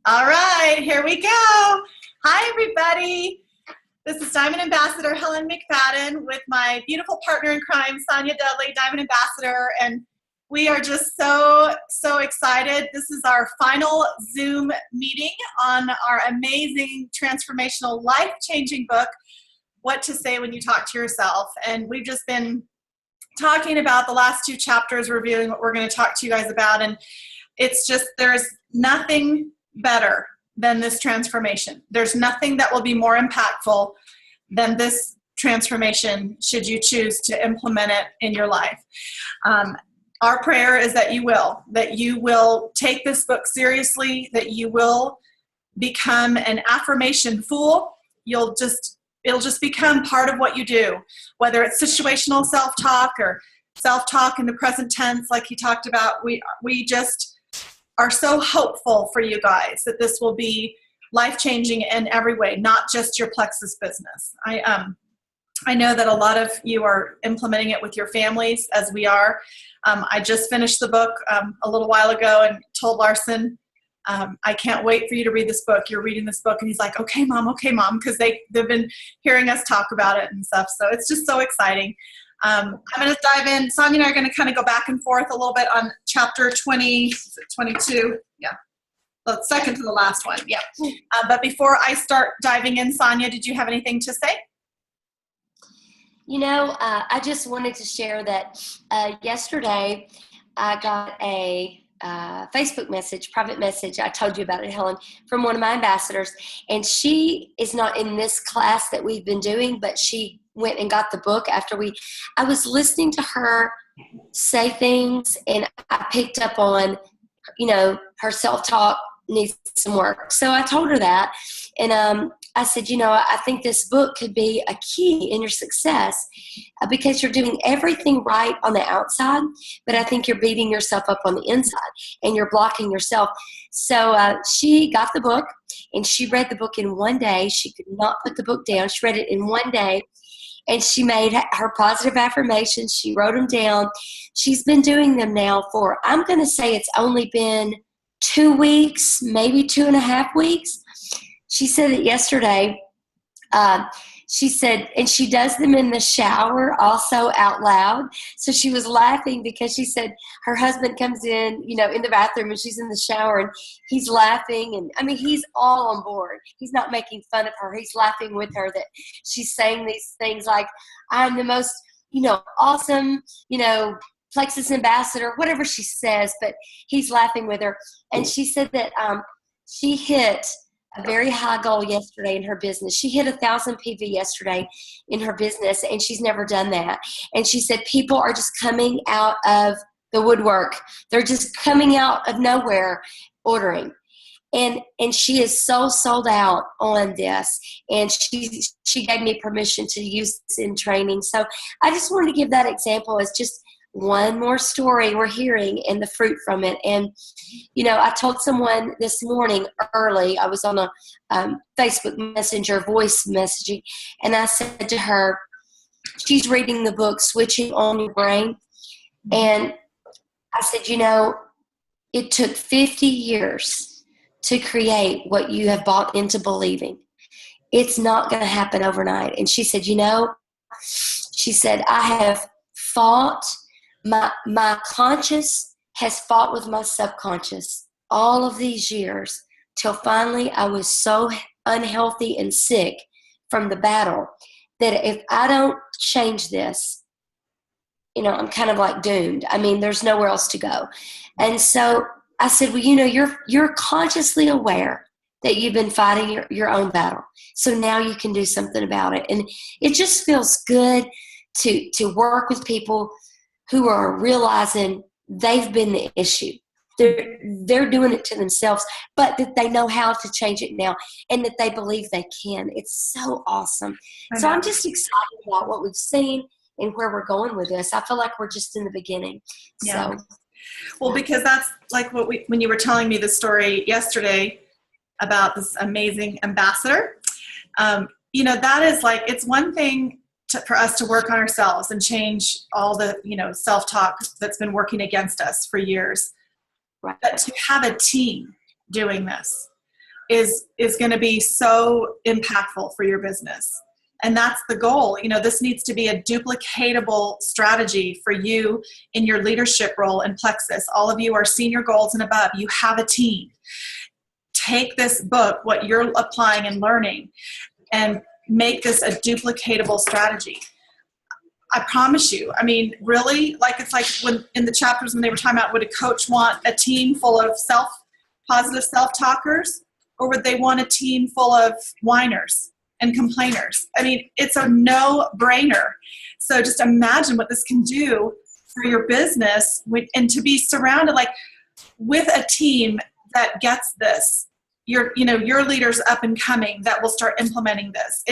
All right, here we go. Hi, everybody. This is Diamond Ambassador Helen McFadden with my beautiful partner in crime, Sonia Dudley, Diamond Ambassador, and we are just so excited. This is our final Zoom meeting on our amazing, transformational, life-changing book, What to Say When You Talk to Yourself. And we've just been talking about the last two chapters, reviewing what we're going to talk to you guys about, and it's just, there's nothing better than this transformation. There's nothing that will be more impactful than this transformation should you choose to implement it in your life. Our prayer is that you will take this book seriously, that you will become an affirmation fool. It'll just become part of what you do, whether it's situational self-talk or self-talk in the present tense like he talked about. We just are so hopeful for you guys that this will be life-changing in every way, not just your Plexus business. I know that a lot of you are implementing it with your families, as we are. I just finished the book a little while ago and told Larson, I can't wait for you to read this book. You're reading this book. And he's like, okay, mom, because they've been hearing us talk about it and stuff. So it's just so exciting. I'm going to dive in. Sonia and I are going to kind of go back and forth a little bit on chapter 22. Yeah. The second to the last one. Yeah. But before I start diving in, Sonia, did you have anything to say? You know, I just wanted to share that yesterday I got a Facebook message, private message. I told you about it, Helen, from one of my ambassadors. And she is not in this class that we've been doing, but she went and got the book after I was listening to her say things, and I picked up on, her self-talk needs some work. So I told her that. And I said, I think this book could be a key in your success because you're doing everything right on the outside, but I think you're beating yourself up on the inside and you're blocking yourself. So she got the book and she read the book in one day. She could not put the book down. She read it in one day and she made her positive affirmations. She wrote them down. She's been doing them now for, I'm going to say it's only been 2 weeks, maybe 2.5 weeks. She said it yesterday. She said, and she does them in the shower also out loud. So she was laughing because she said her husband comes in, in the bathroom and she's in the shower and he's laughing. And I mean, he's all on board. He's not making fun of her. He's laughing with her that she's saying these things like, I'm the most, awesome, Plexus ambassador, whatever she says, but he's laughing with her. And she said that she hit a very high goal yesterday in her business. She hit 1,000 PV yesterday in her business, and she's never done that. And she said people are just coming out of the woodwork. They're just coming out of nowhere ordering. And she is so sold out on this, and she gave me permission to use this in training. So I just wanted to give that example as just one more story we're hearing and the fruit from it. And, I told someone this morning early, I was on a Facebook Messenger voice messaging, and I said to her, she's reading the book, Switching on Your Brain. And I said, it took 50 years to create what you have bought into believing. It's not going to happen overnight. And she said, I have fought. My conscious has fought with my subconscious all of these years till finally I was so unhealthy and sick from the battle that if I don't change this, I'm kind of like doomed. I mean, there's nowhere else to go. And so I said, well, you're consciously aware that you've been fighting your own battle. So now you can do something about it. And it just feels good to work with people who are realizing they've been the issue. They're doing it to themselves, but that they know how to change it now and that they believe they can. It's so awesome. So I'm just excited about what we've seen and where we're going with this. I feel like we're just in the beginning. Yeah. Well, because that's like when you were telling me the story yesterday about this amazing ambassador, that is like, it's one thing for us to work on ourselves and change all the, self-talk that's been working against us for years. Right. But to have a team doing this, is going to be so impactful for your business. And that's the goal. This needs to be a duplicatable strategy for you in your leadership role in Plexus. All of you are senior goals and above. You have a team. Take this book, what you're applying and learning, and make this a duplicatable strategy. I promise you. Really, it's like when in the chapters when they were talking about, would a coach want a team full of positive self-talkers, or would they want a team full of whiners and complainers? It's a no-brainer. So just imagine what this can do for your business, and to be surrounded with a team that gets this. Your leaders up and coming that will start implementing this.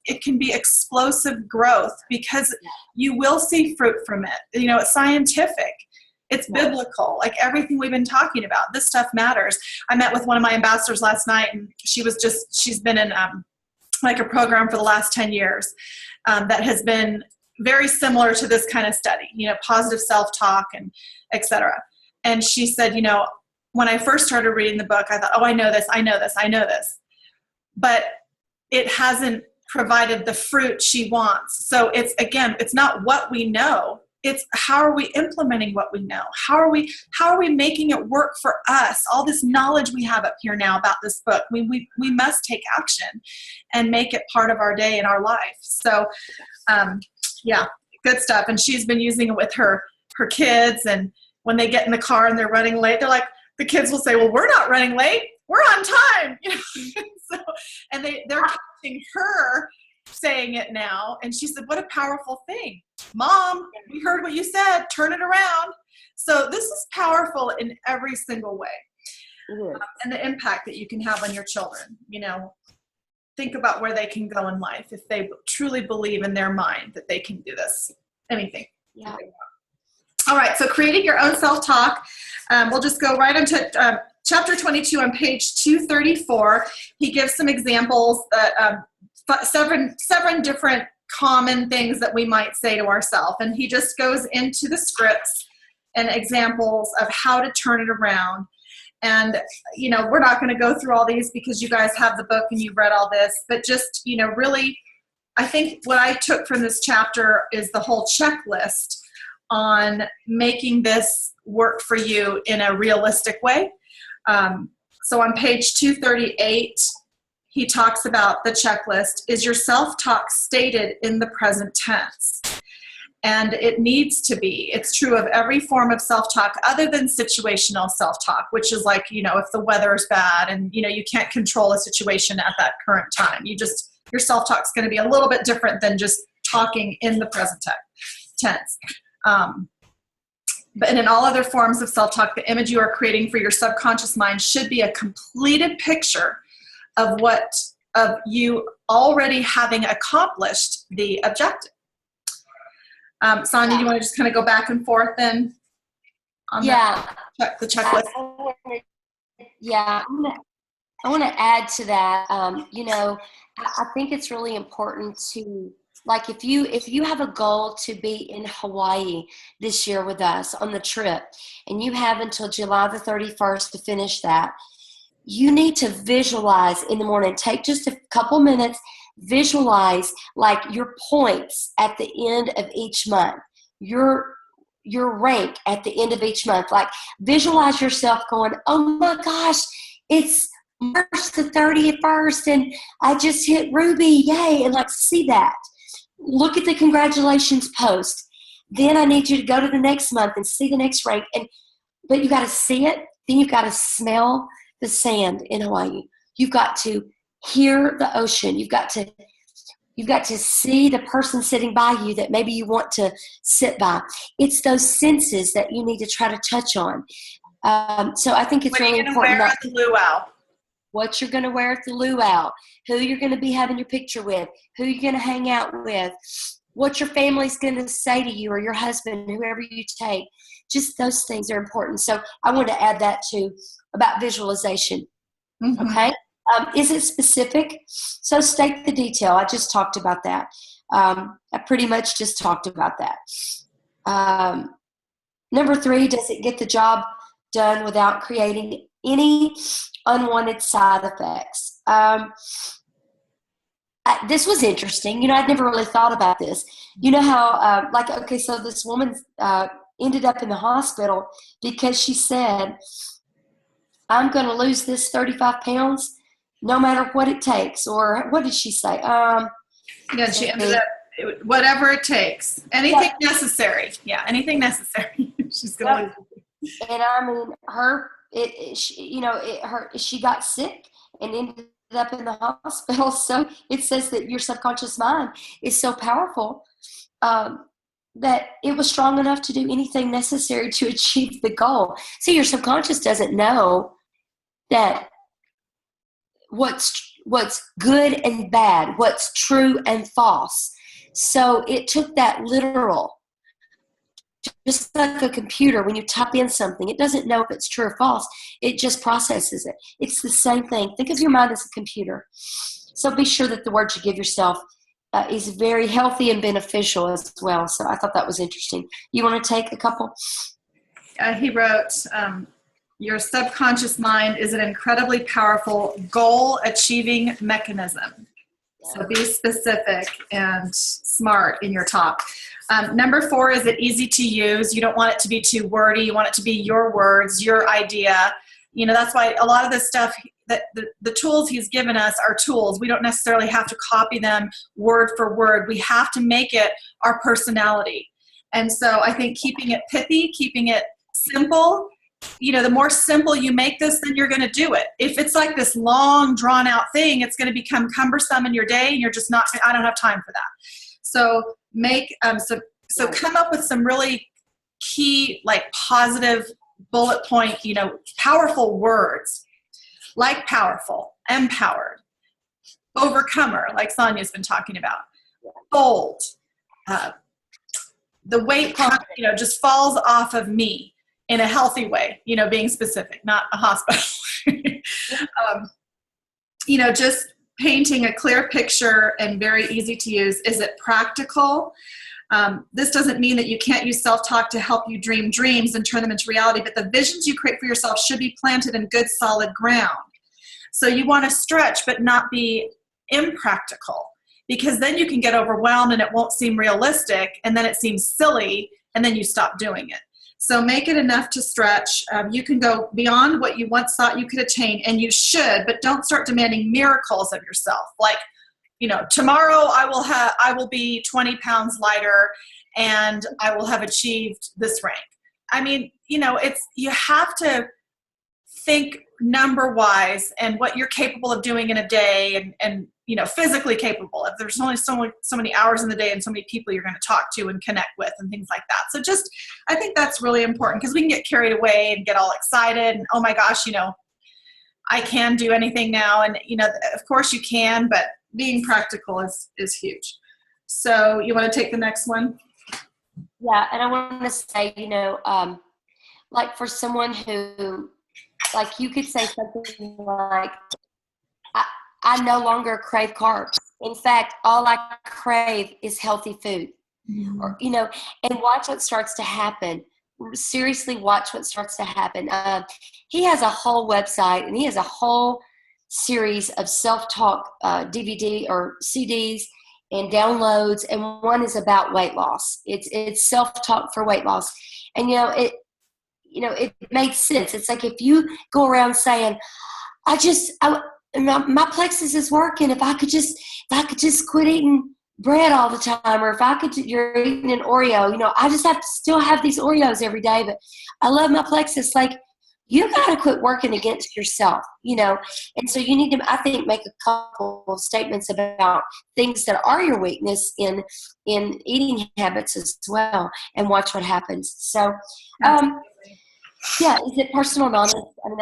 It can be explosive growth because you will see fruit from it. It's scientific. It's biblical. Everything we've been talking about, this stuff matters. I met with one of my ambassadors last night, and she's been in a program for the last 10 years that has been very similar to this kind of study, positive self-talk and et cetera. And she said, when I first started reading the book, I thought, oh, I know this. But it hasn't provided the fruit she wants. So it's not what we know. It's how are we implementing what we know? How are we making it work for us? All this knowledge we have up here now about this book, we must take action and make it part of our day and our life. So, good stuff. And she's been using it with her kids. And when they get in the car and they're running late, they're like, the kids will say, well, we're not running late. We're on time. And they're catching her saying it now. And she said, what a powerful thing. Mom, we heard what you said. Turn it around. So this is powerful in every single way. And the impact that you can have on your children. Think about where they can go in life if they truly believe in their mind that they can do this. Anything. Yeah. All right, so creating your own self-talk. We'll just go right into chapter 22 on page 234. He gives some examples that seven different common things that we might say to ourselves. And he just goes into the scripts and examples of how to turn it around. And, we're not going to go through all these because you guys have the book and you've read all this. But just, really, I think what I took from this chapter is the whole checklist on making this work for you in a realistic way. So on page 238, he talks about the checklist. Is your self-talk stated in the present tense? And it needs to be. It's true of every form of self-talk other than situational self-talk, which is if the weather is bad and, you can't control a situation at that current time. Your self-talk is going to be a little bit different than just talking in the present tense. But in all other forms of self-talk, the image you are creating for your subconscious mind should be a completed picture of you already having accomplished the objective. Sonia, do you want to just kind of go back and forth then on the checklist? I want to add to that. I think it's really important to, if you have a goal to be in Hawaii this year with us on the trip, and you have until July the 31st to finish that, you need to visualize in the morning. Take just a couple minutes, visualize your points at the end of each month, your rank at the end of each month. Visualize yourself going, oh my gosh, it's March the 31st and I just hit Ruby, yay, and see that. Look at the congratulations post. Then I need you to go to the next month and see the next rank. But you got to see it. Then you've got to smell the sand in Hawaii. You've got to hear the ocean. You've got to see the person sitting by you that maybe you want to sit by. It's those senses that you need to try to touch on. So I think it's really important. What you're going to wear at the luau, who you're going to be having your picture with, who you're going to hang out with, what your family's going to say to you or your husband, whoever you take. Just those things are important. So I want to add that too about visualization. Mm-hmm. Okay. Is it specific? So state the detail. I just talked about that. I pretty much just talked about that. Number 3, does it get the job done without creating any unwanted side effects. This was interesting. I'd never really thought about this. You know how, okay, so this woman ended up in the hospital because she said, I'm going to lose this 35 pounds no matter what it takes. Or what did she say? Yeah, she ended up, whatever it takes. Anything necessary. Yeah, anything necessary. She's going to lose it. And I mean, she got sick and ended up in the hospital. So it says that your subconscious mind is so powerful that it was strong enough to do anything necessary to achieve the goal. See, your subconscious doesn't know that what's good and bad, what's true and false. So it took that literal. Just like a computer, when you type in something, it doesn't know if it's true or false. It just processes it. It's the same thing. Think of your mind as a computer. So be sure that the words you give yourself is very healthy and beneficial as well. So I thought that was interesting. You want to take a couple? He wrote, your subconscious mind is an incredibly powerful goal-achieving mechanism. So be specific and smart in your talk. Number 4, is it easy to use? You don't want it to be too wordy. You want it to be your words, your idea. That's why a lot of this stuff, that the tools he's given us are tools. We don't necessarily have to copy them word for word. We have to make it our personality. And so I think keeping it pithy, keeping it simple, the more simple you make this, then you're going to do it. If it's like this long, drawn out thing, it's going to become cumbersome in your day, and you're just not, I don't have time for that. So so come up with some really key, like positive bullet point, powerful words, like powerful, empowered, overcomer, like Sonia's been talking about, bold, the weight, just falls off of me in a healthy way, being specific, not a hospital. Just painting a clear picture and very easy to use. Is it practical? This doesn't mean that you can't use self-talk to help you dream dreams and turn them into reality, but the visions you create for yourself should be planted in good, solid ground. So you want to stretch, but not be impractical, because then you can get overwhelmed and it won't seem realistic, and then it seems silly, and then you stop doing it. So make it enough to stretch. You can go beyond what you once thought you could attain, and you should, but don't start demanding miracles of yourself. Like, tomorrow I will be 20 pounds lighter and I will have achieved this rank. I mean, you have to think number wise and what you're capable of doing in a day, and physically capable. If there's only so many hours in the day and so many people you're going to talk to and connect with and things like that. So I think that's really important, because we can get carried away and get all excited and, oh my gosh, I can do anything now. And, of course you can, but being practical is huge. So you want to take the next one? Yeah. And I want to say, like for someone who, like you could say something like, I no longer crave carbs. In fact, all I crave is healthy food. Mm-hmm. Or, and watch what starts to happen. Seriously, watch what starts to happen. He has a whole website, and he has a whole series of self-talk DVD or CDs and downloads, and one is about weight loss. It's self-talk for weight loss. And, it makes sense. It's like if you go around saying, my plexus is working. If I could just quit eating bread all the time, or if you're eating an Oreo, I just have to still have these Oreos every day, but I love my plexus. Like, you got to quit working against yourself, and so you need to, I think, make a couple of statements about things that are your weakness in eating habits as well, and watch what happens. So, yeah, is it personal knowledge? I mean,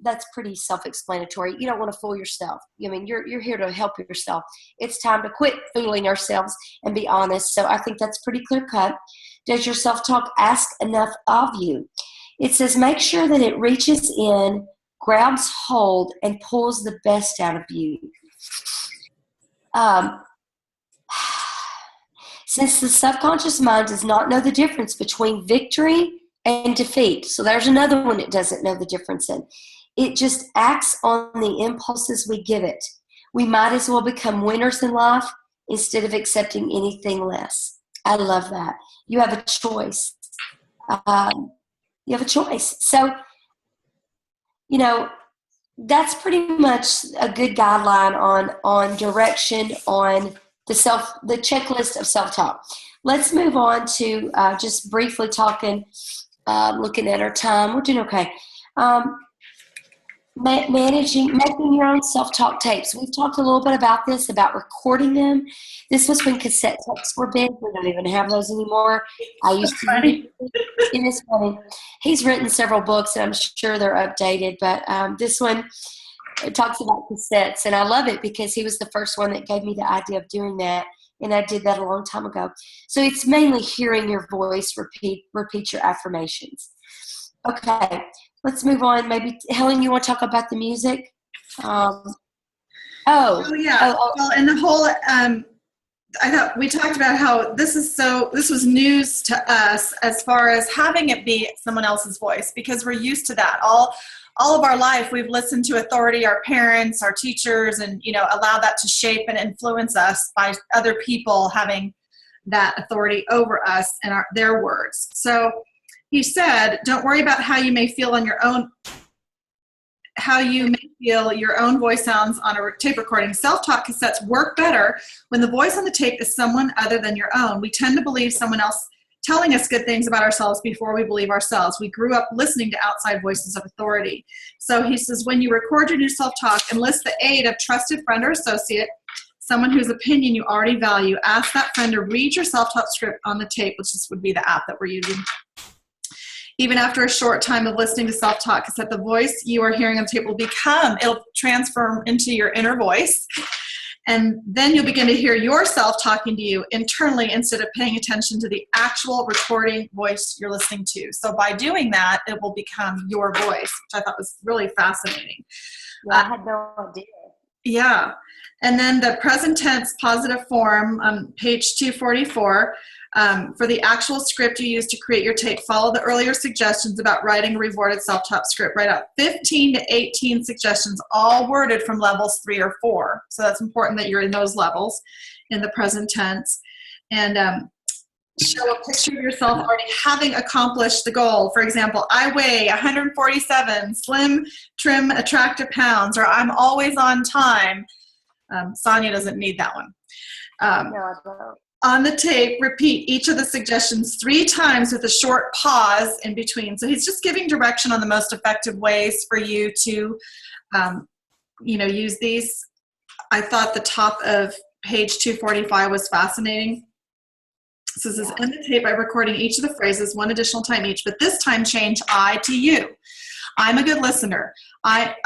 that's pretty self-explanatory. You don't want to fool yourself. I mean, you're here to help yourself. It's time to quit fooling ourselves and be honest. So I think that's pretty clear cut. Does your self-talk ask enough of you? It says, make sure that it reaches in, grabs hold, and pulls the best out of you. Since the subconscious mind does not know the difference between victory and defeat. So there's another one it doesn't know the difference in. It just acts on the impulses we give it. We might as well become winners in life instead of accepting anything less. I love that. You have a choice. You have a choice. So, you know, that's pretty much a good guideline on direction, on the checklist of self-talk. Let's move on to just briefly talking, looking at our time. We're doing okay. Making your own self-talk tapes. We've talked a little bit about this, about recording them. This was when cassette tapes were big. We don't even have those anymore. I used to. Funny. It is funny. He's written several books, and I'm sure they're updated. But this one talks about cassettes, and I love it because he was the first one that gave me the idea of doing that, and I did that a long time ago. So it's mainly hearing your voice repeat your affirmations. Okay. Let's move on. Maybe, Helen, you want to talk about the music? Yeah. Well, and the whole, I thought we talked about how this was news to us as far as having it be someone else's voice, because we're used to that. All of our life, we've listened to authority, our parents, our teachers, and, allow that to shape and influence us by other people having that authority over us and their words. So, he said, don't worry about how you may feel your own voice sounds on a tape recording. Self-talk cassettes work better when the voice on the tape is someone other than your own. We tend to believe someone else telling us good things about ourselves before we believe ourselves. We grew up listening to outside voices of authority. So he says, when you record your new self-talk, enlist the aid of trusted friend or associate, someone whose opinion you already value. Ask that friend to read your self-talk script on the tape, which would be the app that we're using. Even after a short time of listening to self-talk cassette, the voice you are hearing on the tape it'll transform into your inner voice. And then you'll begin to hear yourself talking to you internally instead of paying attention to the actual recording voice you're listening to. So by doing that, it will become your voice, which I thought was really fascinating. Yeah, I had no idea. Yeah. And then the present tense positive form on page 244, for the actual script you use to create your tape, follow the earlier suggestions about writing a reworded self-talk script. Write out 15 to 18 suggestions, all worded from levels 3 or 4. So that's important that you're in those levels in the present tense. And show a picture of yourself already having accomplished the goal. For example, I weigh 147, slim, trim, attractive pounds, or I'm always on time. Sonia doesn't need that one. No, I don't. On the tape, repeat each of the suggestions 3 times with a short pause in between. So he's just giving direction on the most effective ways for you to, use these. I thought the top of page 245 was fascinating. So this is end the tape by recording each of the phrases 1 additional time each, but this time change I to you. I'm a good listener. I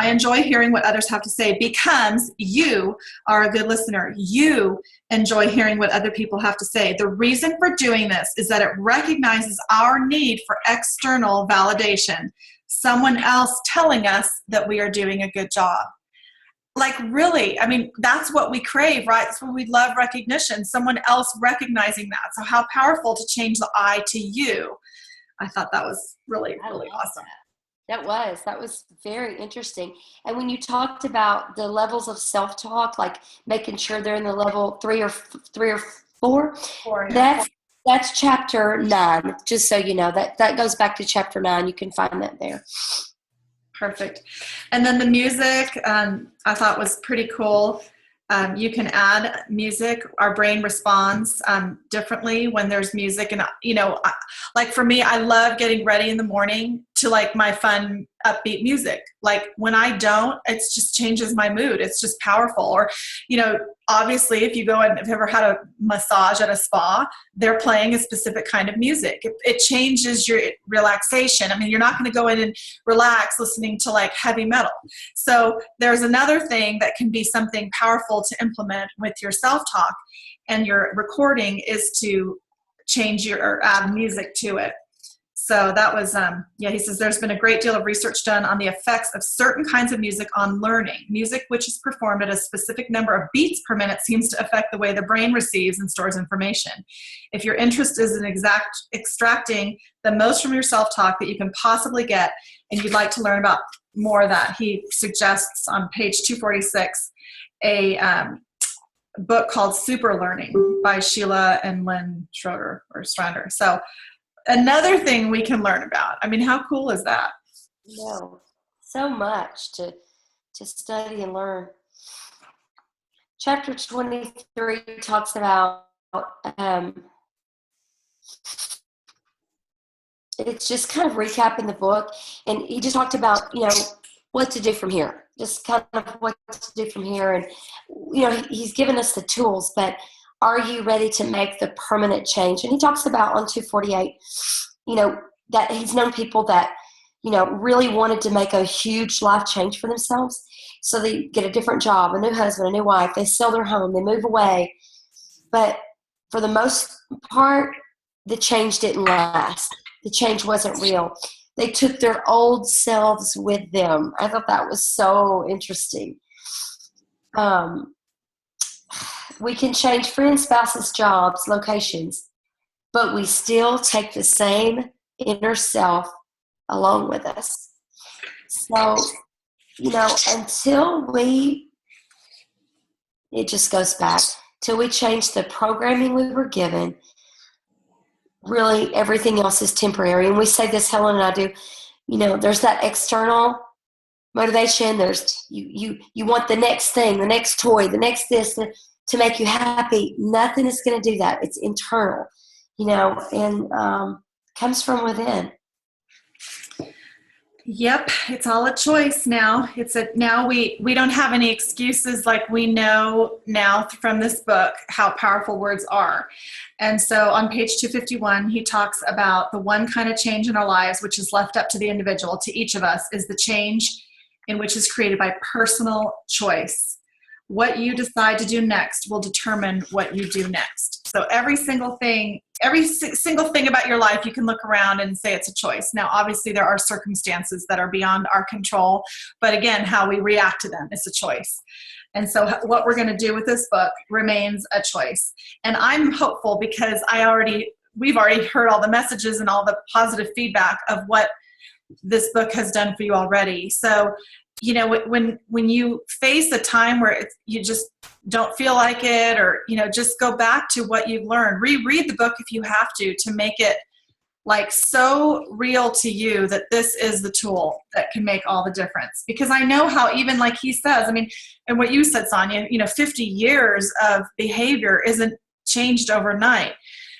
enjoy hearing what others have to say becomes you are a good listener. You enjoy hearing what other people have to say. The reason for doing this is that it recognizes our need for external validation. Someone else telling us that we are doing a good job. Like really, I mean, that's what we crave, right? That's what we love, recognition. Someone else recognizing that. So how powerful to change the I to you. I thought that was really, really awesome. That was very interesting. And when you talked about the levels of self-talk, like making sure they're in the level 3 or 4, that's chapter 9. Just so you know, that goes back to chapter 9. You can find that there. Perfect. And then the music, I thought was pretty cool. You can add music. Our brain responds differently when there's music. And, like for me, I love getting ready in the morning to like my fun, upbeat music. Like when I don't, it just changes my mood. It's just powerful. Or, obviously if you go and have ever had a massage at a spa, they're playing a specific kind of music. It changes your relaxation. I mean, you're not going to go in and relax listening to like heavy metal. So there's another thing that can be something powerful to implement with your self-talk and your recording is to change or add music to it. So that was, he says there's been a great deal of research done on the effects of certain kinds of music on learning. Music which is performed at a specific number of beats per minute seems to affect the way the brain receives and stores information. If your interest is in extracting the most from your self-talk that you can possibly get, and you'd like to learn about more of that, he suggests on page 246 a book called Super Learning by Sheila and Lynn Schroeder or Strander. So another thing we can learn about. I mean, how cool is that? No, so much to study and learn. Chapter 23 talks about it's just kind of recapping the book, and he just talked about what to do from here, just kind of what to do from here. And he's given us the tools, but are you ready to make the permanent change? And he talks about on 248 that he's known people that really wanted to make a huge life change for themselves. So they get a different job, a new husband, a new wife, they sell their home, they move away, but for the most part the change didn't last. The change wasn't real. They took their old selves with them. I thought that was so interesting. We can change friends, spouses, jobs, locations, but we still take the same inner self along with us. So, it just goes back till we change the programming we were given. Really, everything else is temporary. And we say this, Helen and I do, there's that external motivation. There's you want the next thing, the next toy, the next this to make you happy. Nothing is going to do that. It's internal, and comes from within. Yep, it's all a choice now. Now we don't have any excuses. Like, we know now from this book how powerful words are. And so on page 251, he talks about the one kind of change in our lives which is left up to the individual, to each of us, is the change in which is created by personal choice. What you decide to do next will determine what you do next. So every single thing about your life, you can look around and say it's a choice. Now, obviously, there are circumstances that are beyond our control, but again, how we react to them is a choice. And so what we're going to do with this book remains a choice. And I'm hopeful because we've already heard all the messages and all the positive feedback of what this book has done for you already. So, when you face a time where you just don't feel like it, or, just go back to what you've learned, reread the book if you have to make it like so real to you that this is the tool that can make all the difference. Because I know how, even like he says, and what you said, Sonia, 50 years of behavior isn't changed overnight.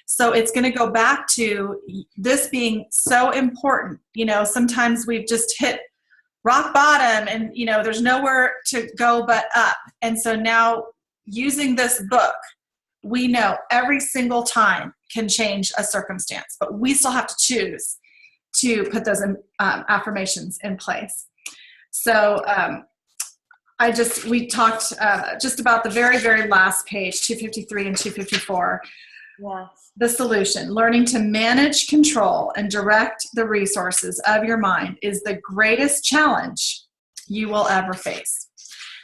So it's going to go back to this being so important. Sometimes we've just hit rock bottom and, there's nowhere to go but up. And so now using this book, we know every single time can change a circumstance, but we still have to choose to put those affirmations in place. So we talked just about the very, very last page, 253 and 254. Yeah. The solution, learning to manage, control, and direct the resources of your mind is the greatest challenge you will ever face.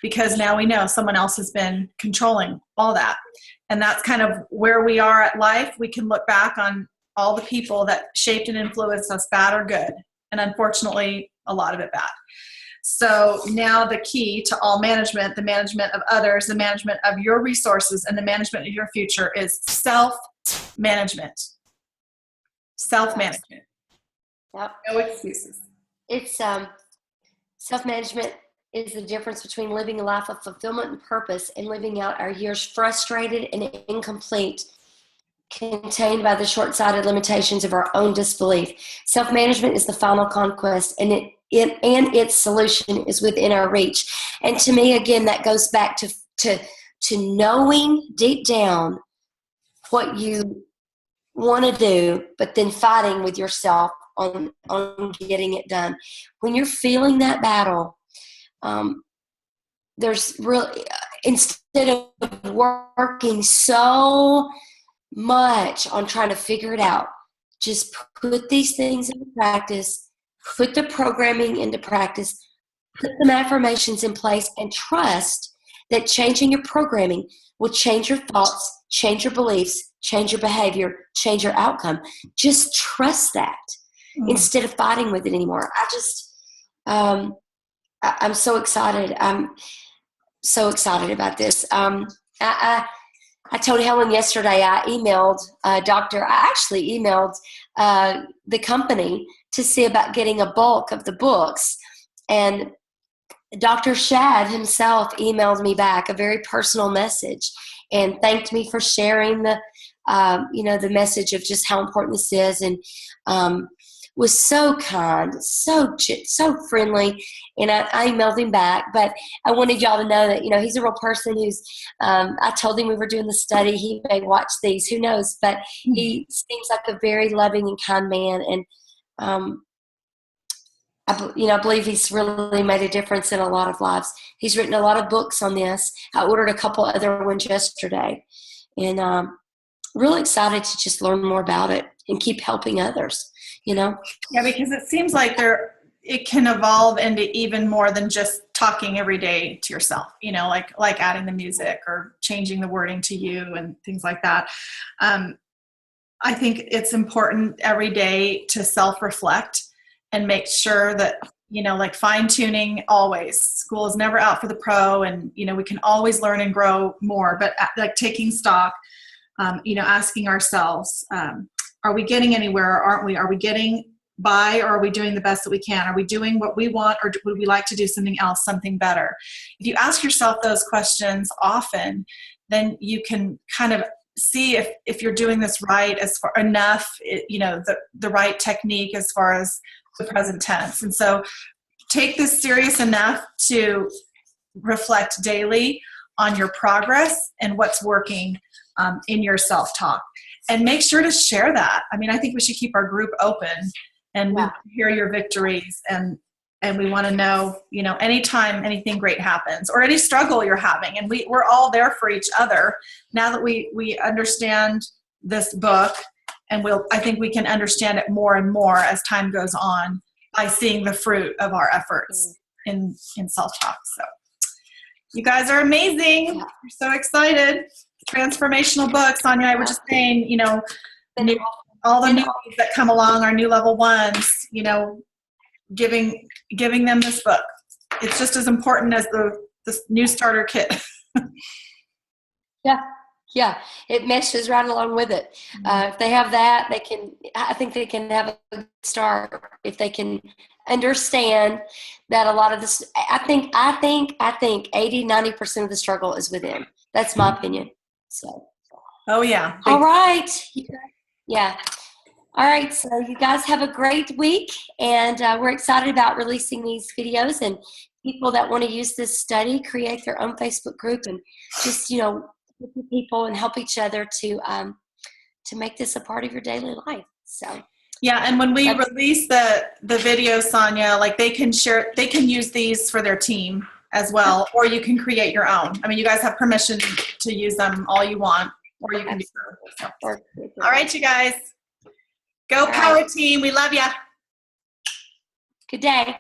Because now we know someone else has been controlling all that. And that's kind of where we are at life. We can look back on all the people that shaped and influenced us, bad or good. And unfortunately, a lot of it bad. So now the key to all management, the management of others, the management of your resources, and the management of your future is self-management. Self-management. Yep. No excuses. It's self-management is the difference between living a life of fulfillment and purpose and living out our years frustrated and incomplete, contained by the short-sighted limitations of our own disbelief. Self-management is the final conquest, and its solution is within our reach. And to me, again, that goes back to knowing deep down what you want to do, but then fighting with yourself on getting it done. When you're feeling that battle, there's really, instead of working so much on trying to figure it out, just put these things into practice, put the programming into practice, put some affirmations in place, and trust that changing your programming will change your thoughts, change your beliefs, change your behavior, change your outcome. Just trust that instead of fighting with it anymore. I'm so excited. I'm so excited about this. I told Helen yesterday I emailed I actually emailed the company to see about getting a bulk of the books. And Dr. Shad himself emailed me back a very personal message and thanked me for sharing the message of just how important this is, and was so kind, so friendly. And I emailed him back, but I wanted y'all to know that, he's a real person who's, I told him we were doing the study. He may watch these, who knows, but he seems like a very loving and kind man. And, I believe he's really made a difference in a lot of lives. He's written a lot of books on this. I ordered a couple other ones yesterday, and really excited to just learn more about it and keep helping others, Yeah, because it seems like it can evolve into even more than just talking every day to yourself, like adding the music or changing the wording to you and things like that. I think it's important every day to self-reflect and make sure that, like fine-tuning always. School is never out for the pro, and, we can always learn and grow more, but like taking stock, asking ourselves, are we getting anywhere or aren't we? Are we getting by, or are we doing the best that we can? Are we doing what we want, or would we like to do something else, something better? If you ask yourself those questions often, then you can kind of see if you're doing this right as far enough, the right technique as far as the present tense. And so take this serious enough to reflect daily on your progress and what's working in your self-talk. And make sure to share that. I think we should keep our group open, and we hear your victories, and we want to know, anytime anything great happens or any struggle you're having. And we're all there for each other. Now that we understand this book, and I think we can understand it more and more as time goes on by seeing the fruit of our efforts in self-talk. So you guys are amazing. We're so excited. Transformational book. Sonia and I were just saying, all the newbies that come along, our new level ones, giving them this book. It's just as important as the new starter kit. Yeah, it meshes right along with it. If they have that, I think they can have a good start if they can understand that a lot of this, I think 80-90% of the struggle is within. That's my opinion. So. Oh yeah. All right. Yeah. All right. So you guys have a great week, and we're excited about releasing these videos, and people that want to use this study, create their own Facebook group, and just, with people and help each other to make this a part of your daily life. So. Yeah, and when we release the video, Sonia, like they can use these for their team as well, or you can create your own. You guys have permission to use them all you want, or you can do so. All right, you guys. Go Power Team. We love ya. Good day.